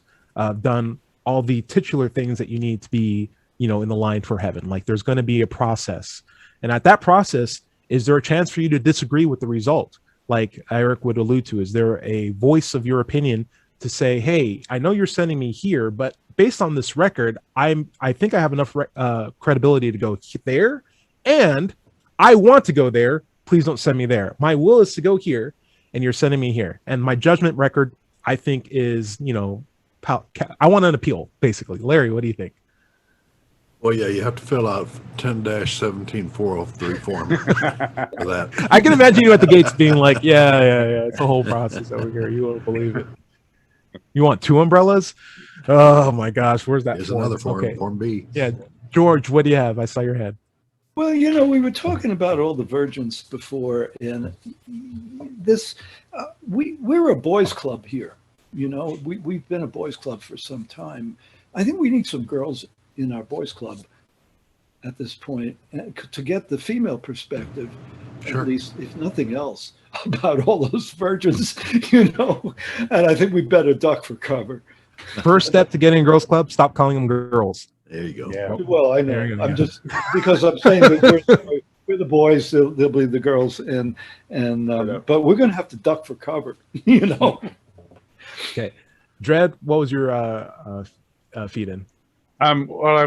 done all the titular things that you need to be, in the line for heaven. Like, there's going to be a process, and at that process, is there a chance for you to disagree with the result? Like Eric would allude to, is there a voice of your opinion to say, hey, I know you're sending me here, but based on this record, I think I have enough credibility to go there, and I want to go there. Please don't send me there. My will is to go here, and you're sending me here. And my judgment record, I think, is, I want an appeal, basically. Larry, what do you think? Well, yeah, you have to fill out 10-17403 form for that. I can imagine you at the gates being like, yeah, it's a whole process over here. You won't believe it. You want 2 umbrellas? Oh my gosh, where's that? There's form? another form, Okay. Form B. Yeah, George, what do you have? I saw your head. Well, we were talking about all the virgins before, and this, we're a boys' club here. We've been a boys' club for some time. I think we need some girls in our boys' club at this point to get the female perspective, at least, if nothing else, about all those virgins, and I think we better duck for cover. First step to getting a girls' club, stop calling them girls. There you go. Yeah. Well, I know. I'm just, because I'm saying that we're the boys, they'll be the girls, and but we're going to have to duck for cover, Okay. Dred, what was your feed in? Well, I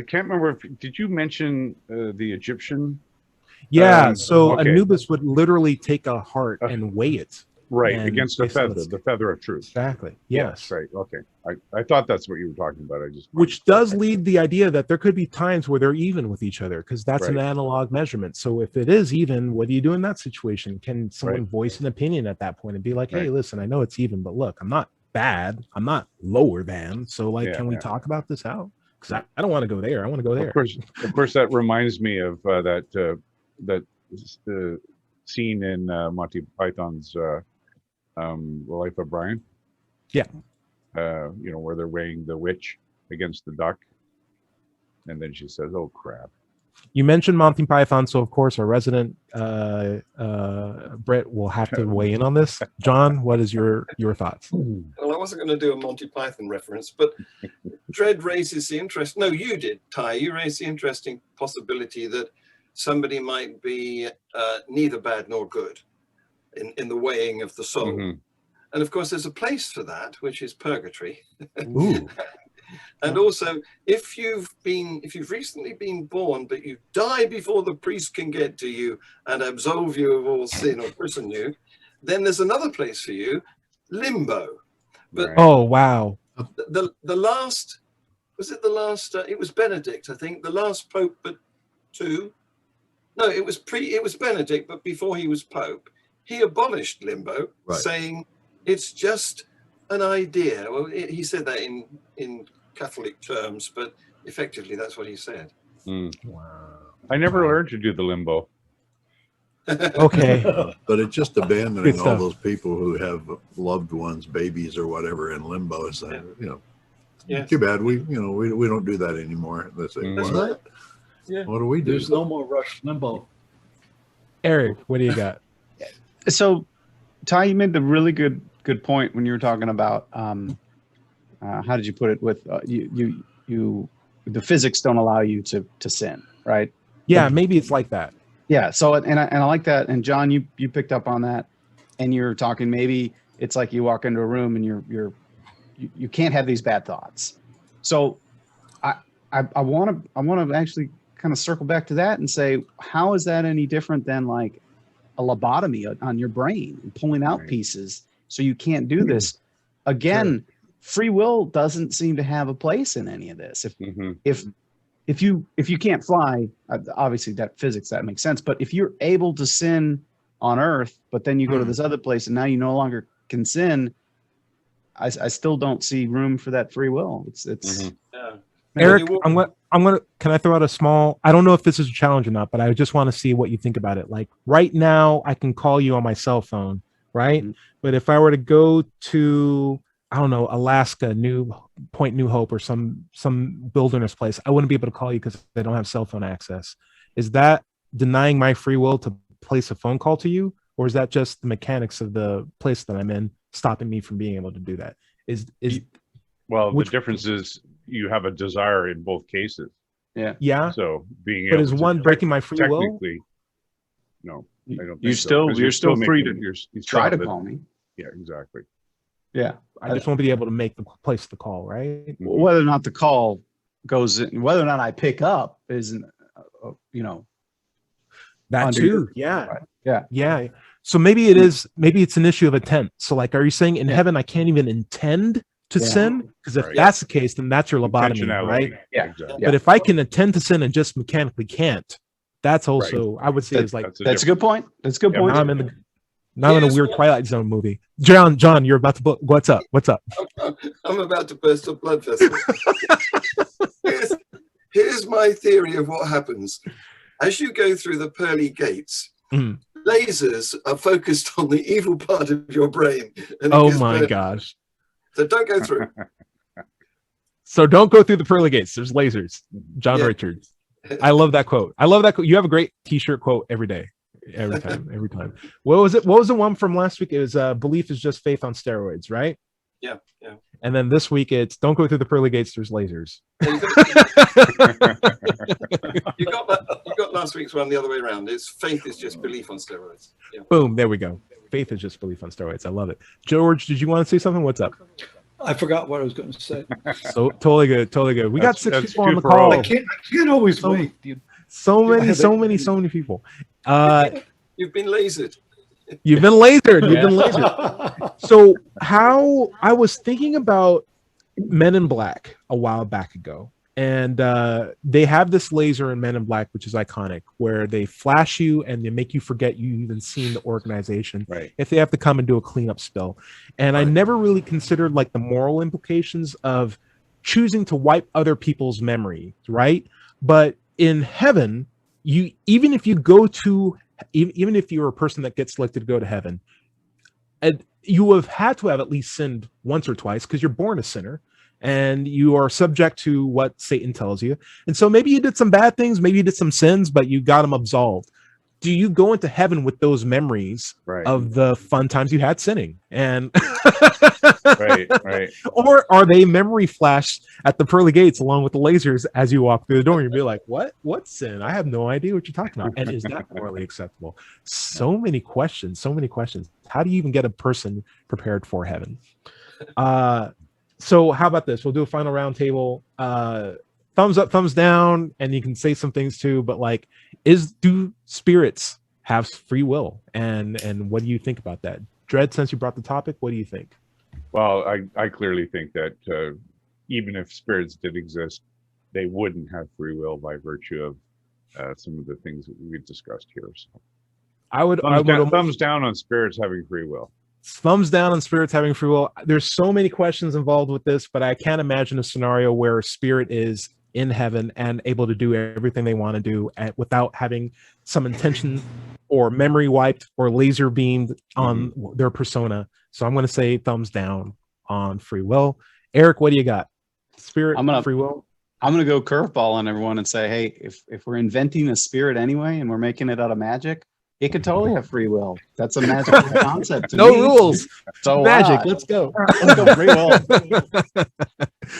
can't remember. Did you mention the Egyptian? Yeah. So okay. Anubis would literally take a heart and weigh it. Right, And against the feather of truth. Exactly. Yes. Right. Okay. I thought that's what you were talking about. Which does lead the idea that there could be times where they're even with each other, because that's an analog measurement. So if it is even, what do you do in that situation? Can someone voice an opinion at that point and be like, hey, listen, I know it's even, but look, I'm not bad. I'm not lower than. So like, can we talk about this out? Because I don't want to go there. I want to go there. Of course, that reminds me of that scene in Monty Python's The Life of Brian. Yeah. Where they're weighing the witch against the duck, and then she says, "Oh crap." You mentioned Monty Python, so of course our resident Brett will have to weigh in on this. John, what is your thoughts? Well, I wasn't going to do a Monty Python reference, but Dredd raises the interest. No, you did, Ty. You raised the interesting possibility that somebody might be neither bad nor good in the weighing of the soul. Mm-hmm. And of course, there's a place for that, which is purgatory. Ooh. And also, if you've recently been born, but you die before the priest can get to you and absolve you of all sin or prison you, then there's another place for you, limbo. But oh wow, the last, was it the last? It was Benedict, I think, the last pope, but two. No, it was Benedict, but before he was pope, he abolished limbo, saying it's just an idea. Well, he said that in Catholic terms, but effectively that's what he said. Wow. I never learned to do the limbo. Okay. But it's just abandoning all those people who have loved ones, babies or whatever in limbo. It's like, too bad we don't do that anymore. They say, what do we do? There's no more rush limbo. Eric, what do you got? So Ty, you made the really good point when you were talking about how did you put it with you the physics don't allow you to sin, right? Yeah, maybe it's like that. Yeah. So and I like that. And John, you picked up on that, and you're talking maybe it's like you walk into a room and you can't have these bad thoughts. So I want to actually kind of circle back to that and say, how is that any different than like a lobotomy on your brain and pulling out pieces so you can't do this? Again, free will doesn't seem to have a place in any of this. If you can't fly, obviously that physics, that makes sense. But if you're able to sin on Earth, but then you go to this other place and now you no longer can sin, I still don't see room for that free will. It's Eric, I'm gonna. Can I throw out a small? I don't know if this is a challenge or not, but I just want to see what you think about it. Like right now, I can call you on my cell phone, right? But if I were to go to, I don't know, Alaska, New Hope, or some wilderness place, I wouldn't be able to call you because I don't have cell phone access. Is that denying my free will to place a phone call to you, or is that just the mechanics of the place that I'm in stopping me from being able to do that? The difference is you have a desire in both cases. Yeah. So but is one breaking my free will? Technically, no. I don't you're still free to try to call me. Yeah, exactly. Yeah. I just want to be able to place the call, right? Whether or not the call goes in, whether or not I pick up isn't, that too. Yeah. So maybe it's an issue of intent. So like, are you saying in heaven, I can't even intend to sin? Because if that's the case, then that's your lobotomy, right? Yeah. Exactly. But if I can intend to sin and just mechanically can't, that's also, I would say, is like, that's a good point. That's a good point. Now I'm in a weird Twilight Zone movie. John, you're about to book. What's up? I'm about to burst a blood vessel. Here's my theory of what happens. As you go through the pearly gates, lasers are focused on the evil part of your brain. Oh my gosh. So don't go through. So don't go through the pearly gates. There's lasers. John Richards. I love that quote. You have a great t-shirt quote every day. Every time. What was it? What was the one from last week? It was belief is just faith on steroids, right? Yeah. And then this week it's don't go through the pearly gates, there's lasers. You got last week's one the other way around. It's faith is just belief on steroids. Yeah. Boom, there we go. Faith is just belief on steroids. I love it. George, did you want to say something? What's up? I forgot what I was going to say. So totally good. We got 6 people on the call. I can't always wait. So many people. You've been lasered. You've been lasered. You've been lasered. So how I was thinking about Men in Black a while back ago, and they have this laser in Men in Black, which is iconic, where they flash you and they make you forget you even seen the organization. Right. If they have to come and do a cleanup spill, and I never really considered like the moral implications of choosing to wipe other people's memory, right? But in heaven, you even if you're a person that gets selected to go to heaven, and you have had to have at least sinned once or twice because you're born a sinner and you are subject to what Satan tells you. And so maybe you did some bad things, maybe you did some sins, but you got them absolved. Do you go into heaven with those memories of the fun times you had sinning? And right. Or are they memory flashed at the pearly gates along with the lasers as you walk through the door? And you'll be like, what sin? I have no idea what you're talking about. And is that morally acceptable? So many questions. How do you even get a person prepared for heaven? So how about this? We'll do a final round table. Thumbs up, thumbs down, and you can say some things too, but like, do spirits have free will? And what do you think about that? Dredd, since you brought the topic, what do you think? Well, I clearly think that even if spirits did exist, they wouldn't have free will by virtue of some of the things that we've discussed here. So I would thumbs down on spirits having free will. Thumbs down on spirits having free will. There's so many questions involved with this, but I can't imagine a scenario where a spirit is in heaven and able to do everything they want to do without having some intention or memory wiped or laser beamed on their persona. So I'm going to say thumbs down on free will. Eric, what do you got? Spirit, free will? I'm going to go curveball on everyone and say, hey, if we're inventing a spirit anyway and we're making it out of magic, it could totally have free will. That's a magical concept. No rules. So magic. Let's go. Let's go free will.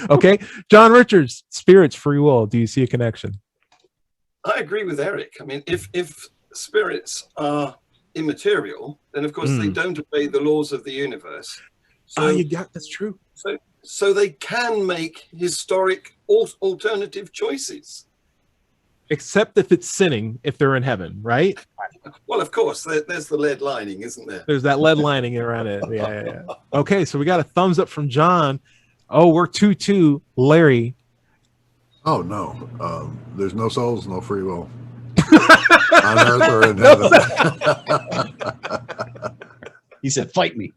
Okay. John Richards, spirits, free will. Do you see a connection? I agree with Eric. I mean, if spirits are immaterial, then of course they don't obey the laws of the universe. So that's true. So they can make historic alternative choices. Except if it's sinning, if they're in heaven, right? Well, of course, there's the lead lining, isn't there? There's that lead lining around it. Yeah. Okay, so we got a thumbs up from John. Oh, we're 2-2. Larry. Oh, no. There's no souls, no free will. On earth or in heaven. He said, fight me.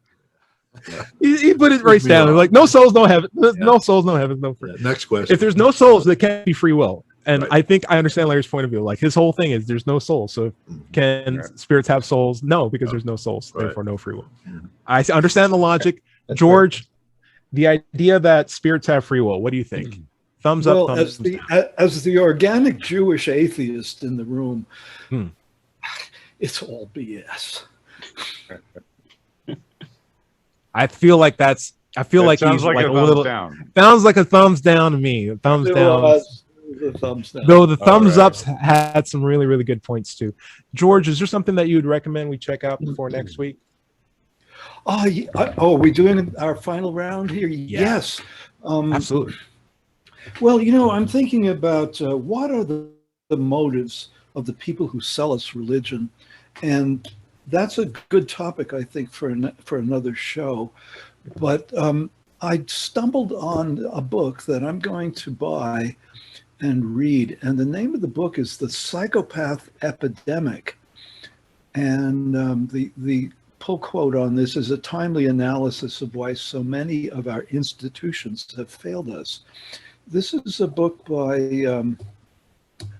He put it right down. Like, no souls, no heaven. No souls, no heaven, no free will. Next question. If there's no souls, there can't be free will. And I think I understand Larry's point of view. Like, his whole thing is there's no soul. So can spirits have souls? No, because there's no souls. Therefore, no free will. I understand the logic. George, the idea that spirits have free will, what do you think? Thumbs up, thumbs down. As the organic Jewish atheist in the room, it's all BS. I feel like he's like a little down. Sounds like a thumbs down to me. Thumbs down. Thumbs down. Though the thumbs ups had some really, really good points too. George, is there something that you would recommend we check out before next week? Are we doing our final round here? Yeah. Yes. Absolutely. Well, I'm thinking about what are the motives of the people who sell us religion, and that's a good topic, I think, for another show. But I stumbled on a book that I'm going to buy and read, and the name of the book is The Psychopath Epidemic. And the pull quote on this is a timely analysis of why so many of our institutions have failed us. This is a book by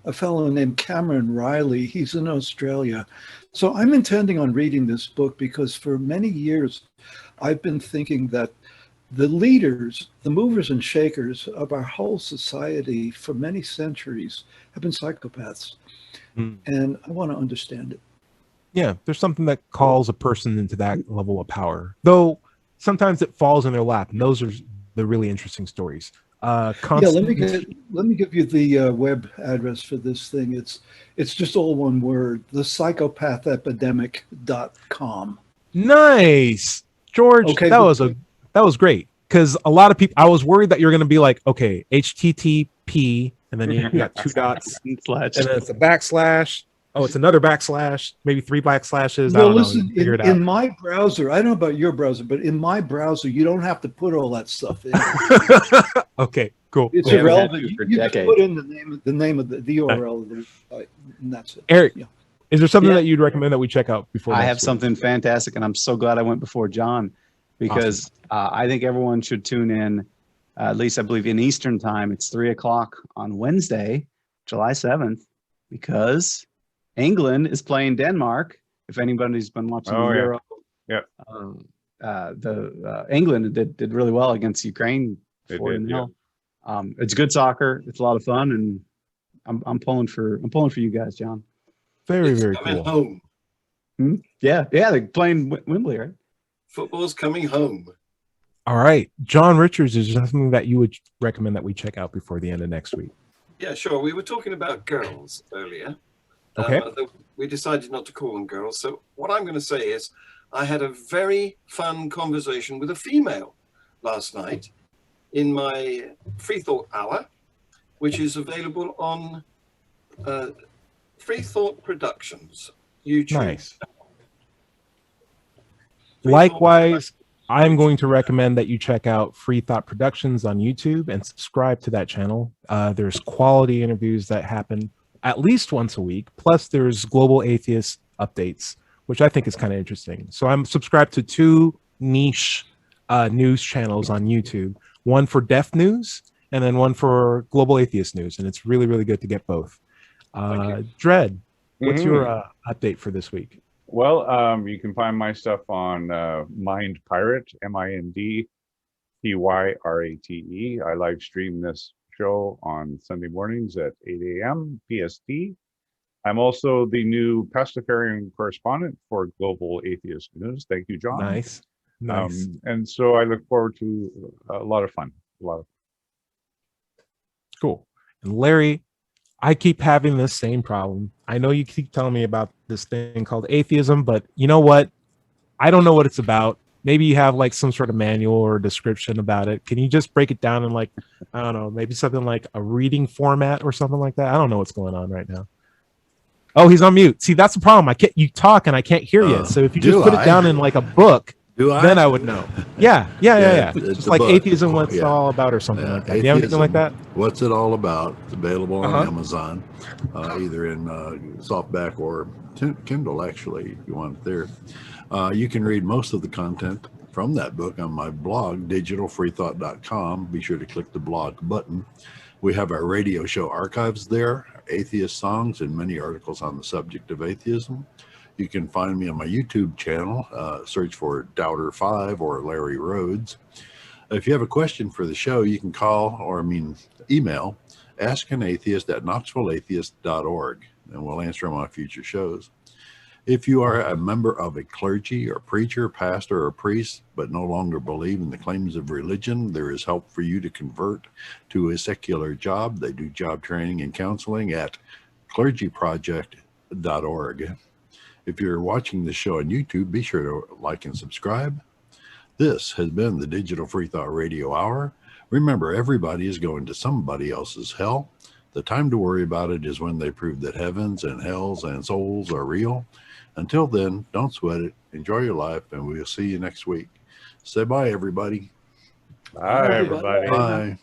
a fellow named Cameron Riley. He's in Australia. So I'm intending on reading this book because for many years I've been thinking that the leaders, the movers and shakers of our whole society for many centuries have been psychopaths. And I want to understand it. Yeah, there's something that calls a person into that level of power, though sometimes it falls in their lap, and those are the really interesting stories. Let me give you the web address for this thing. It's just all one word, thepsychopathepidemic.com. Nice, George. Okay, that was great, because a lot of people, I was worried that you're going to be like, okay, HTTP, and then you got 2 dots, and then it's a backslash, Oh, it's another backslash, maybe 3 backslashes. I Well, don't listen, know. Figure it in out. my browser, I don't know about your browser, but in my browser, you don't have to put all that stuff in. Okay, cool. It's We haven't had irrelevant. to for You just decades. put in the name of the URL of the website, and that's it. Eric, Yeah. is there something Yeah. that you'd recommend that we check out before? I next have week? something fantastic, and I'm so glad I went before John, because I think everyone should tune in. At least I believe in Eastern time. It's 3:00 on Wednesday, July 7th, because England is playing Denmark. If anybody's been watching the Euro, England did really well against Ukraine. They 4-0. did, It's good soccer. It's a lot of fun, and I'm pulling for you guys, John. Very, It's very coming cool. home. Yeah, they're playing Wembley, right? Football's coming home. All right, John Richards, is there something that you would recommend that we check out before the end of next week? Yeah, sure. We were talking about girls earlier. Okay. We decided not to call them girls. So what I'm going to say is I had a very fun conversation with a female last night in my Freethought Hour, which is available on Freethought Productions YouTube. Nice. Likewise, I'm going to recommend that you check out Freethought Productions on YouTube and subscribe to that channel. There's quality interviews that happen at least once a week. Plus, there's global atheist updates, which I think is kind of interesting. So I'm subscribed to 2 niche news channels on YouTube, one for deaf news and then one for global atheist news. And it's really, really good to get both. Dread, what's your update for this week? Well, you can find my stuff on Mind Pirate, MINDPYRATE. I live stream this show on Sunday mornings at 8 a.m. PST. I'm also the new Pastafarian correspondent for Global Atheist News. Thank you, John. Nice. And so I look forward to a lot of fun. Cool. And Larry, I keep having this same problem. I know you keep telling me about this thing called atheism, but you know what? I don't know what it's about. Maybe you have like some sort of manual or description about it. Can you just break it down in like, I don't know, maybe something like a reading format or something like that? I don't know what's going on right now. Oh, he's on mute. See, that's the problem. You talk and I can't hear you. So if you just put it down in like a book, then I would know. Yeah. It's Just a like book. atheism, what it's all about or something like that. Do you have anything like that? What's it all about? It's available on Amazon, either in softback or Kindle, actually, if you want it there. You can read most of the content from that book on my blog, digitalfreethought.com. Be sure to click the blog button. We have our radio show archives there, atheist songs, and many articles on the subject of atheism. You can find me on my YouTube channel. Search for Doubter5 or Larry Rhodes. If you have a question for the show, you can call email askanatheist@knoxvilleatheist.org, and we'll answer them on future shows. If you are a member of a clergy or preacher, pastor, or priest, but no longer believe in the claims of religion, there is help for you to convert to a secular job. They do job training and counseling at clergyproject.org. If you're watching the show on YouTube, be sure to like and subscribe. This has been the Digital Freethought Radio Hour. Remember, everybody is going to somebody else's hell. The time to worry about it is when they prove that heavens and hells and souls are real. Until then, don't sweat it. Enjoy your life, and we'll see you next week. Say bye, everybody. Bye, everybody. Bye.